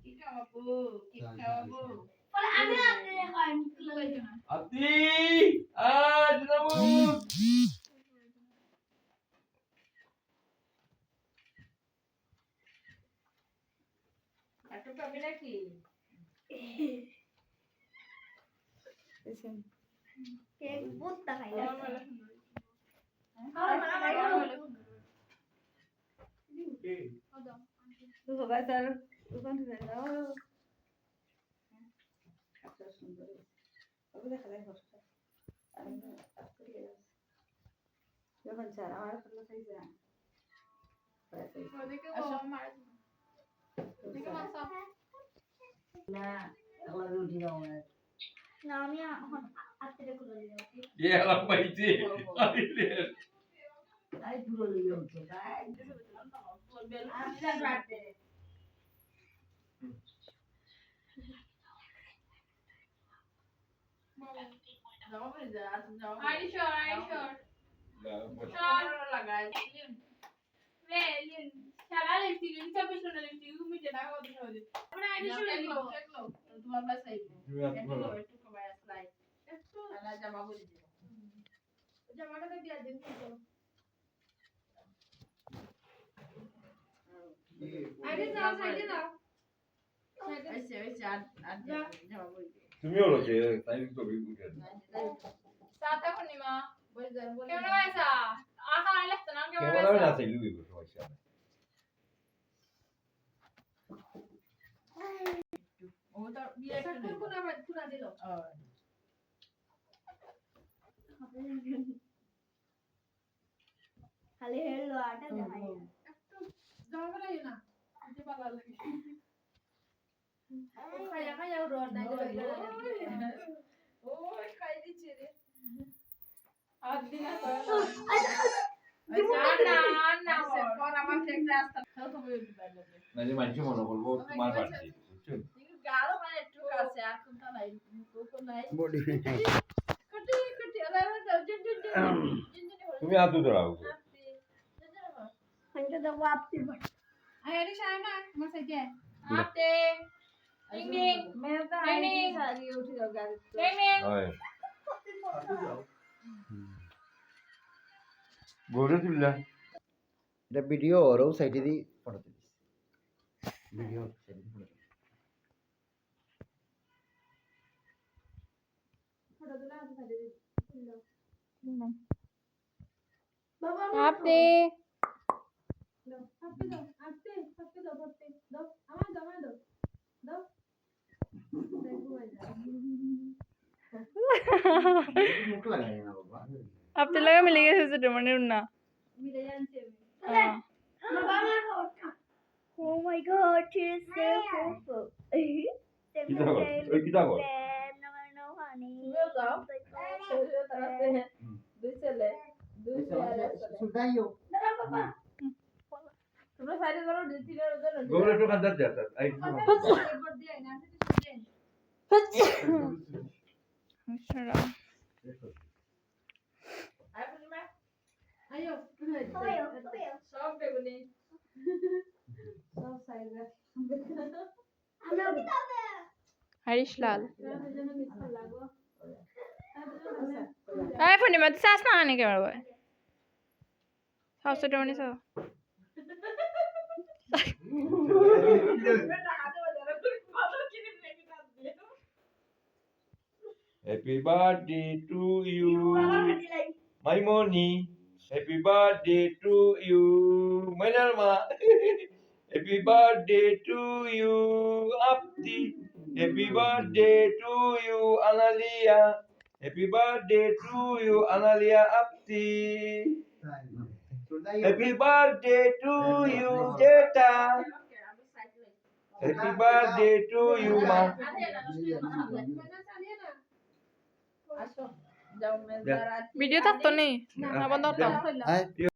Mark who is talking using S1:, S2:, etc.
S1: কি খাওয়াবো কি খাওয়াবো বলে আমি আপনি হয় মুখগুলো লইছো না
S2: আপনি আজ নামু
S1: আটো পাবে নাকি
S3: কেক বুটটা খাইলা
S4: Tu vai estar o quanto vai dar? Acho sundo. Aku dah kena host. Yo kan cara awal perlu saya jalan.
S1: ওদিকে ও মার ওদিকে মাসা
S4: না kalau rudi dong.
S3: না আমি এখন আত্মীয় গুলো দিলাম
S2: ये अलग पाइছে আইলে
S4: Ay puro liyo to. Ay.
S1: আচ্ছা রাতে যাও বলে যা যাও আইশোর সর লাগাই রে লিন শালা লেখছি লিন সব শুনে লেখছি তুমি যেটা কথা বলি আমরা আইশোর দেখলো তোমার বাস আইবো একটু কমায় স্লাইড একটু আলা জামা বলে দিও জামাটা দিয়া দিন তো আইরে যাও সাইডে যাও আইসে আর জামা বলে দিও
S2: তুমি হলো যে তাই তো বিউটি
S1: সাতা পূর্ণিমা বলে যাও কেমন আছো আকা লাগতো না কেমন
S2: কেমন
S1: আছো
S2: না সেই লুই বসে সমস্যা
S1: ও তো বিয়ে কোন আবার তুলা দিল
S3: খালি হেলো আটা দেখাই
S1: একটু যাও বলাই না যে পালা লাগে খায়া খায়া রোড নাই ওই খাই দিছে রে আর দিন না পর আমার একটা রাস্তা খাও তো বই দিবা
S2: না যে মানুষ মনে করবো তোমার বাড়ি বুঝছো
S1: গালো মানে একটু কাছে আর কোনটা নাই কোন নাই
S5: বডি
S1: কটি কটি আরে যাও জিন
S2: তুমি হাত ধরাও
S3: আমি তো দেবো আপনি
S1: আরে শায়না মাসাইকে আপতে ডিং ডিং
S4: मैं तो आई सारी उठी जाओ गाड़ी
S1: ডিং ডিং
S2: হয় গড়ে তুললা
S5: এটা ভিডিও ওর সাইডে দি ফটো তুলিস ভিডিও সাইডে দি ফটো
S1: ফটো তুলে হাতে সাইডে দিও
S3: বাবা
S1: আপতে আপতে দাও আপতে পড়তে দাও আমার দাও দাও দেখো যা
S5: মুখ লাগাই না বাবা
S6: আপনি লাগা মিলে গেছে ছোট মানে না
S1: মিলে জানছে
S3: বাবা আমার photo Oh my god, she's so beautiful.
S2: কি দাও ওই কি দাও
S3: No, honey.
S1: তুমিও যাও শরীরে তারাতে দুই ছেলে দুই ছেলে
S5: সুদাইও
S3: Baba.
S1: তোমরা সাইডে ধরো ডিসিলের জন্য
S2: গড়ে তো কাঁদা যাচ্ছে আই
S1: এবার দিয়ে না দিতে
S6: সারা
S1: আই পূর্ণিমা আইও তুলে
S3: Oyo.
S1: সব বেগুনি
S4: सब साइड में
S3: Ano bitabe?
S6: হরিশ লাল
S1: তাদের জন্য মিস লাগো
S6: আই পূর্ণিমা তুই চাস না আনে কেমন ভাই সব ছোট মানে সব
S2: হ্যাপি বার্থডে টু ইউ মাইমনি হ্যাপি বার্থডে টু ইউ মাইনারমা হ্যাপি বার্থডে টু ইউ আপতি হ্যাপি বার্থডে টু ইউ আনালিয়া হ্যাপি বার্থডে টু ইউ আনালিয়া আপতি
S5: সুদাইও
S2: হ্যাপি বার্থডে টু ইউ জেটা হ্যাপি বার্থডে টু ইউ মা
S1: আসো যাও মেজারাত
S6: ভিডিও থাকতো নি না বন্ধ করতাম
S5: আয়